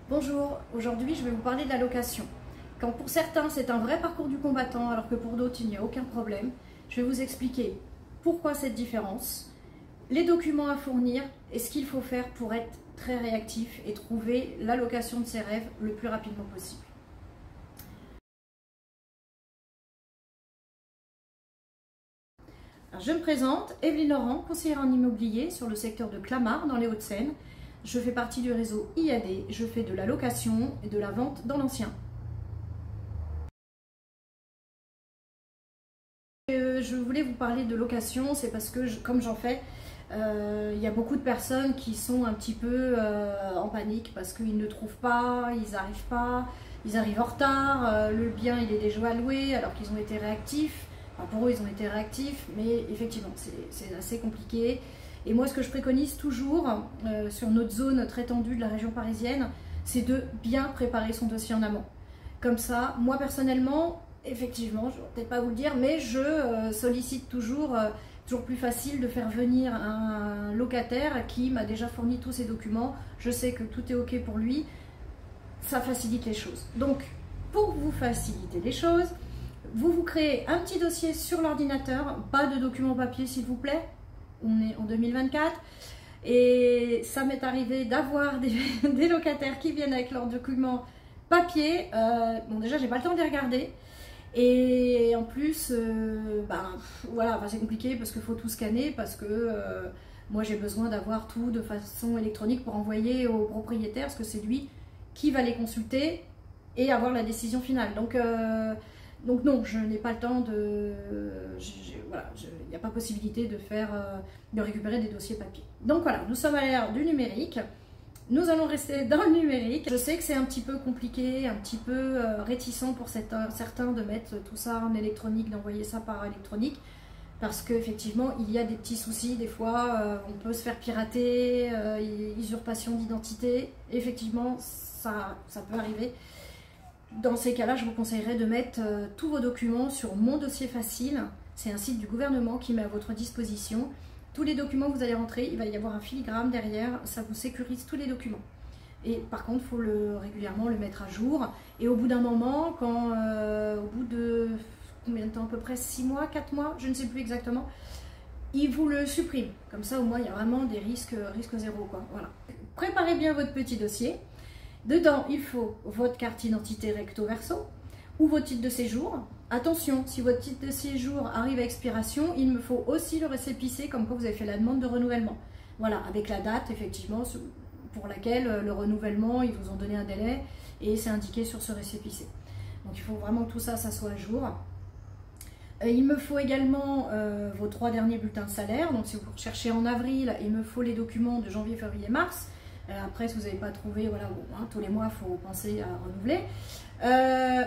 Bonjour, aujourd'hui je vais vous parler de la location. Quand pour certains c'est un vrai parcours du combattant alors que pour d'autres il n'y a aucun problème, je vais vous expliquer pourquoi cette différence, les documents à fournir et ce qu'il faut faire pour être très réactif et trouver la location de ses rêves le plus rapidement possible. Alors, je me présente, Evelyne Laurent, conseillère en immobilier sur le secteur de Clamart dans les Hauts-de-Seine. Je fais partie du réseau IAD, je fais de la location et de la vente dans l'ancien. Je voulais vous parler de location, c'est parce que comme j'en fais, il y a beaucoup de personnes qui sont un petit peu en panique parce qu'ils ne trouvent pas, ils n'arrivent pas, ils arrivent en retard, le bien il est déjà alloué alors qu'ils ont été réactifs. Enfin, pour eux ils ont été réactifs, mais effectivement c'est assez compliqué. Et moi ce que je préconise toujours sur notre zone très tendue de la région parisienne, c'est de bien préparer son dossier en amont. Comme ça, moi personnellement, effectivement, je ne vais peut-être pas vous le dire, mais je sollicite toujours plus facile de faire venir un locataire qui m'a déjà fourni tous ses documents. Je sais que tout est OK pour lui. Ça facilite les choses. Donc, pour vous faciliter les choses, vous créez un petit dossier sur l'ordinateur. Pas de documents papier, s'il vous plaît. On est en 2024. Et ça m'est arrivé d'avoir des locataires qui viennent avec leurs documents papier. Bon, déjà, j'ai pas le temps de les regarder. Et en plus, voilà, c'est compliqué parce qu'il faut tout scanner, parce que moi j'ai besoin d'avoir tout de façon électronique pour envoyer au propriétaire, parce que c'est lui qui va les consulter et avoir la décision finale. Donc non, je n'ai pas le temps de... Voilà, il n'y a pas possibilité de récupérer des dossiers papier. Donc voilà, nous sommes à l'ère du numérique. Nous allons rester dans le numérique. Je sais que c'est un petit peu compliqué, un petit peu réticent pour certains de mettre tout ça en électronique, d'envoyer ça par électronique, parce qu'effectivement, il y a des petits soucis. Des fois, on peut se faire pirater, usurpation d'identité. Effectivement, ça peut arriver. Dans ces cas-là, je vous conseillerais de mettre tous vos documents sur Mon Dossier Facile. C'est un site du gouvernement qui met à votre disposition. Tous les documents que vous allez rentrer, il va y avoir un filigrane derrière, ça vous sécurise tous les documents. Et par contre, il faut régulièrement le mettre à jour. Et au bout d'un moment, au bout de combien de temps, à peu près 6 mois, 4 mois, je ne sais plus exactement, il vous le supprime. Comme ça, au moins, il y a vraiment des risques zéro, quoi. Voilà. Préparez bien votre petit dossier. Dedans, il faut votre carte d'identité recto verso ou votre titre de séjour. Attention, si votre titre de séjour arrive à expiration, il me faut aussi le récépissé comme quoi vous avez fait la demande de renouvellement. Voilà, avec la date effectivement pour laquelle le renouvellement, ils vous ont donné un délai et c'est indiqué sur ce récépissé. Donc il faut vraiment que tout ça, ça soit à jour. Il me faut également vos 3 derniers bulletins de salaire. Donc si vous recherchez en avril, il me faut les documents de janvier, février, mars. Après, si vous n'avez pas trouvé, voilà, bon, hein, tous les mois, il faut penser à renouveler.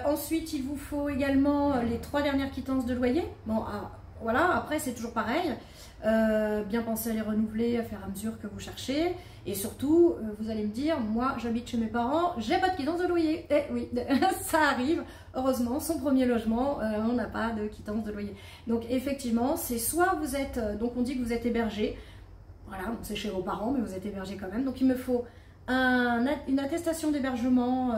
Ensuite, il vous faut également les 3 dernières quittances de loyer. Bon, voilà, après, c'est toujours pareil. Bien penser à les renouveler à faire à mesure que vous cherchez. Et surtout, vous allez me dire, moi, j'habite chez mes parents, j'ai pas de quittance de loyer. Eh oui, ça arrive. Heureusement, son premier logement, on n'a pas de quittance de loyer. Donc, effectivement, c'est soit vous êtes, donc on dit que vous êtes hébergé. Voilà, c'est chez vos parents, mais vous êtes hébergé quand même. Donc il me faut une attestation d'hébergement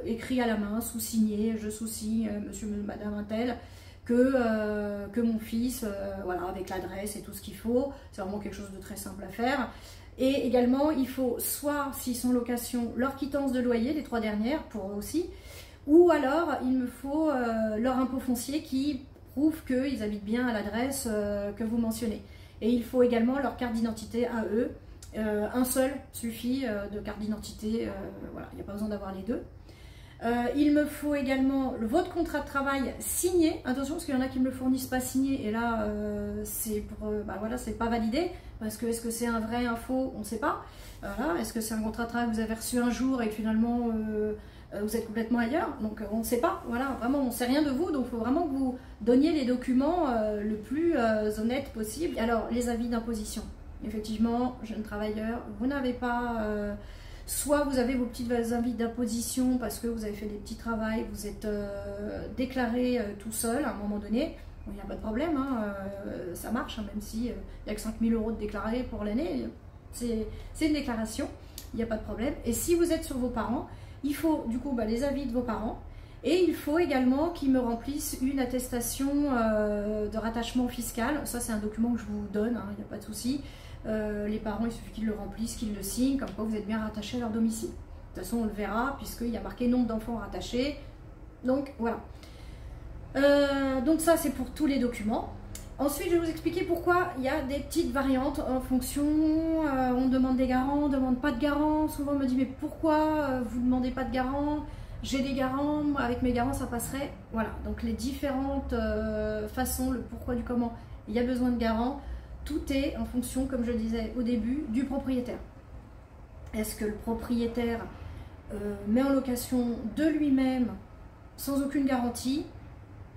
écrit à la main, sous-signé, je sous-signe, monsieur, madame, un tel, que mon fils, voilà, avec l'adresse et tout ce qu'il faut. C'est vraiment quelque chose de très simple à faire. Et également, il faut soit, s'ils sont en location, leur quittance de loyer, les 3 dernières, pour eux aussi, ou alors il me faut leur impôt foncier qui prouve qu'ils habitent bien à l'adresse que vous mentionnez. Et il faut également leur carte d'identité à eux. Un seul suffit de carte d'identité, voilà, il n'y a pas besoin d'avoir les 2. Il me faut également votre contrat de travail signé. Attention, parce qu'il y en a qui me le fournissent pas signé, et là, voilà, c'est pas validé, parce que est-ce que c'est un vrai info, on ne sait pas. Voilà, est-ce que c'est un contrat de travail que vous avez reçu un jour et que finalement vous êtes complètement ailleurs, donc on ne sait pas, voilà, vraiment on ne sait rien de vous, donc il faut vraiment que vous donniez les documents le plus honnête possible. Alors les avis d'imposition, effectivement, jeune travailleur, vous n'avez pas, soit vous avez vos petits avis d'imposition parce que vous avez fait des petits travaux, vous êtes déclaré tout seul à un moment donné, il n'y a pas de problème, hein, ça marche, hein, même s'il n'y a que 5 000 € de déclarés pour l'année, c'est une déclaration. il n'y a pas de problème. Et si vous êtes sur vos parents, il faut du coup les avis de vos parents. Et il faut également qu'ils me remplissent une attestation de rattachement fiscal. Ça, c'est un document que je vous donne, il n'y a pas de souci. Les parents, il suffit qu'ils le remplissent, qu'ils le signent, comme quoi vous êtes bien rattachés à leur domicile. De toute façon, on le verra, puisqu'il y a marqué nombre d'enfants rattachés. Donc, voilà. Donc ça, c'est pour tous les documents. Ensuite, je vais vous expliquer pourquoi il y a des petites variantes en fonction. On demande des garants, on ne demande pas de garants. Souvent, on me dit, mais pourquoi vous ne demandez pas de garants? J'ai des garants, avec mes garants, ça passerait. Voilà, donc les différentes façons, le pourquoi du comment, il y a besoin de garants. Tout est en fonction, comme je le disais au début, du propriétaire. Est-ce que le propriétaire met en location de lui-même sans aucune garantie?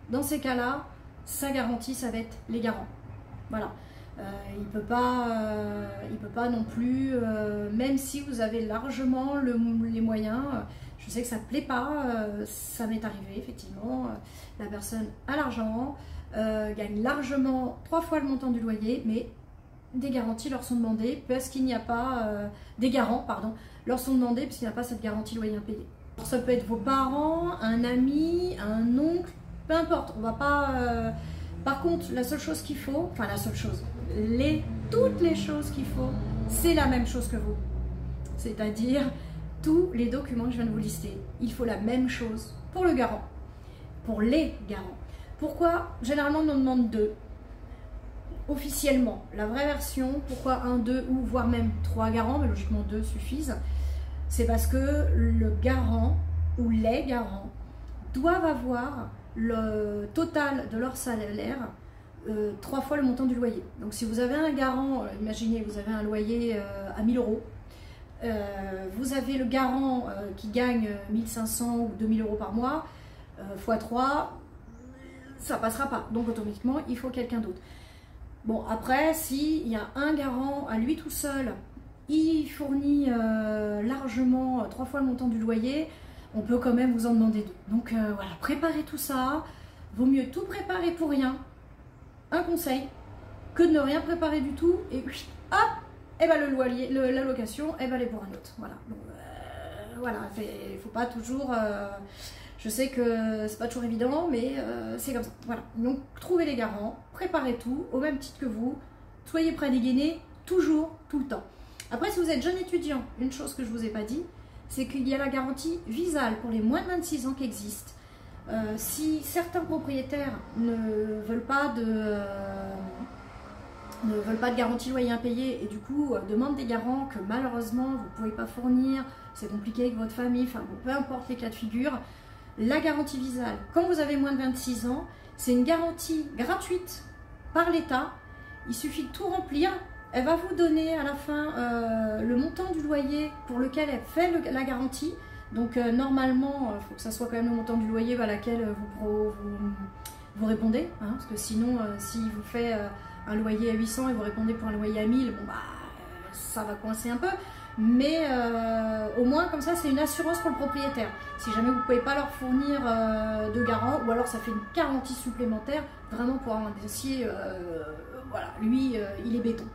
Dans ces cas-là, sa garantie, ça va être les garants. Voilà. Il peut pas non plus, même si vous avez largement les moyens, je sais que ça ne plaît pas, ça m'est arrivé effectivement, la personne a l'argent, gagne largement 3 fois le montant du loyer, mais des garanties leur sont demandées parce qu'il n'y a pas, des garants, pardon, leur sont demandés parce qu'il n'y a pas cette garantie loyer impayé. Alors, ça peut être vos parents, un ami, un oncle, peu importe, on va pas... Par contre, la seule chose qu'il faut, enfin la seule chose, toutes les choses qu'il faut, c'est la même chose que vous. C'est-à-dire tous les documents que je viens de vous lister. Il faut la même chose pour le garant, pour les garants. Pourquoi généralement on en demande 2? Officiellement, la vraie version, pourquoi 1, 2 ou voire même 3 garants, mais logiquement 2 suffisent, c'est parce que le garant ou les garants doivent avoir le total de leur salaire 3 fois le montant du loyer. Donc si vous avez un garant, imaginez vous avez un loyer à 1000 euros, vous avez le garant qui gagne 1500 ou 2000 euros par mois, x 3, ça passera pas. Donc automatiquement il faut quelqu'un d'autre. Bon, après, s'il y a un garant à lui tout seul, il fournit largement 3 fois le montant du loyer, on peut quand même vous en demander 2. Donc voilà, préparez tout ça. Vaut mieux tout préparer pour rien, un conseil, que de ne rien préparer du tout et hop, et ben le loyer, la location, elle va aller pour un autre. Voilà. Donc, voilà, il ne faut pas toujours. Je sais que c'est pas toujours évident, mais c'est comme ça. Voilà. Donc trouvez les garants, préparez tout au même titre que vous. Soyez prêts à dégainer toujours, tout le temps. Après, si vous êtes jeune étudiant, une chose que je ne vous ai pas dit, c'est qu'il y a la garantie Visale pour les moins de 26 ans qui existe. Si certains propriétaires ne veulent pas de garantie loyer impayé et du coup demandent des garants que malheureusement vous ne pouvez pas fournir, c'est compliqué avec votre famille, enfin bon, peu importe les cas de figure, la garantie Visale, quand vous avez moins de 26 ans, c'est une garantie gratuite par l'État, il suffit de tout remplir. Elle va vous donner à la fin le montant du loyer pour lequel elle fait la garantie. Donc normalement, il faut que ça soit quand même le montant du loyer à laquelle vous répondez. Hein, parce que sinon, si vous faites un loyer à 800 et vous répondez pour un loyer à 1000, bon, bah, ça va coincer un peu. Mais au moins, comme ça, c'est une assurance pour le propriétaire. Si jamais vous ne pouvez pas leur fournir de garant, ou alors ça fait une garantie supplémentaire, vraiment pour avoir un dossier, voilà, lui, il est béton.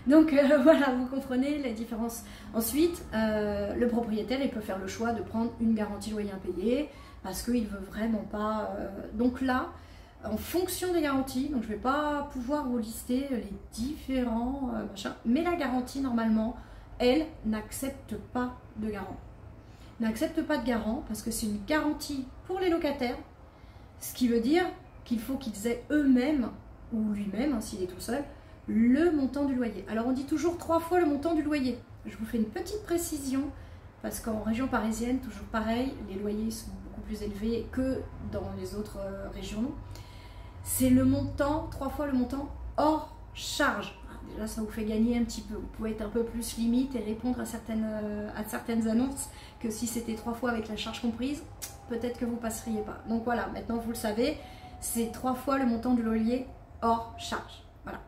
Donc voilà, vous comprenez la différence. Ensuite, le propriétaire, il peut faire le choix de prendre une garantie loyer impayé parce qu'il ne veut vraiment pas... Donc là, en fonction des garanties, donc je ne vais pas pouvoir vous lister les différents machins, mais la garantie, normalement, elle n'accepte pas de garant. N'accepte pas de garant parce que c'est une garantie pour les locataires, ce qui veut dire qu'il faut qu'ils aient eux-mêmes, ou lui-même, hein, s'il est tout seul, le montant du loyer. Alors on dit toujours 3 fois le montant du loyer. Je vous fais une petite précision parce qu'en région parisienne, toujours pareil, les loyers sont beaucoup plus élevés que dans les autres régions. C'est le montant, 3 fois le montant hors charge. Déjà ça vous fait gagner un petit peu. Vous pouvez être un peu plus limite et répondre à certaines annonces que si c'était 3 fois avec la charge comprise, peut-être que vous passeriez pas. Donc voilà, maintenant vous le savez, c'est 3 fois le montant du loyer hors charge. Voilà.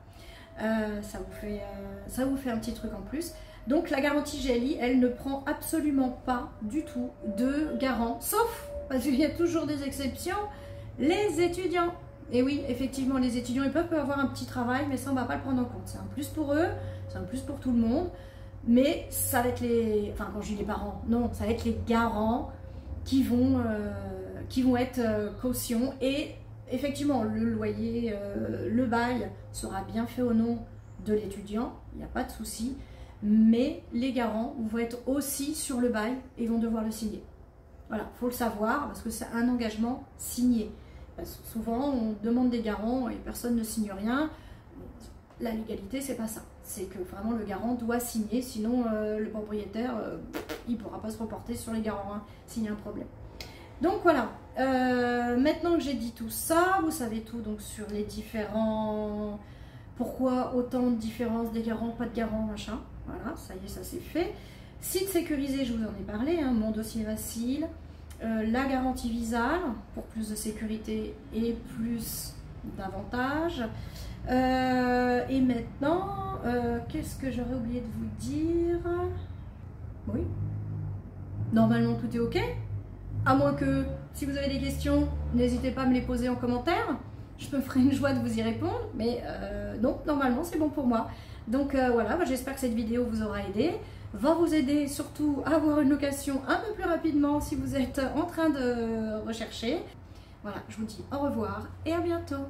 Ça vous fait un petit truc en plus. Donc la garantie GLI, elle ne prend absolument pas du tout de garant, sauf, parce qu'il y a toujours des exceptions, les étudiants. Et oui, effectivement, les étudiants, ils peuvent avoir un petit travail, mais ça, on ne va pas le prendre en compte. C'est un plus pour eux, c'est un plus pour tout le monde. Mais ça va être les... Enfin, quand je dis les parents, non, ça va être les garants qui vont être caution. Et effectivement, le loyer, le bail sera bien fait au nom de l'étudiant, il n'y a pas de souci. Mais les garants vont être aussi sur le bail et vont devoir le signer. Voilà, il faut le savoir parce que c'est un engagement signé. Parce que souvent, on demande des garants et personne ne signe rien. La légalité, c'est pas ça. C'est que vraiment le garant doit signer, sinon le propriétaire, il ne pourra pas se reporter sur les garants s'il y a un problème. Donc voilà, maintenant que j'ai dit tout ça, vous savez tout donc sur les différents... Pourquoi autant de différences des garants, pas de garants, machin. Voilà, ça y est, ça c'est fait. Site sécurisé, je vous en ai parlé, hein, mon dossier facile. La garantie Visale, pour plus de sécurité et plus d'avantages. Et maintenant, qu'est-ce que j'aurais oublié de vous dire? Oui. Normalement, tout est OK. À moins que, si vous avez des questions, n'hésitez pas à me les poser en commentaire. Je me ferai une joie de vous y répondre. Mais non, normalement, c'est bon pour moi. Donc voilà, j'espère que cette vidéo vous aura aidé. Va vous aider surtout à avoir une location un peu plus rapidement si vous êtes en train de rechercher. Voilà, je vous dis au revoir et à bientôt.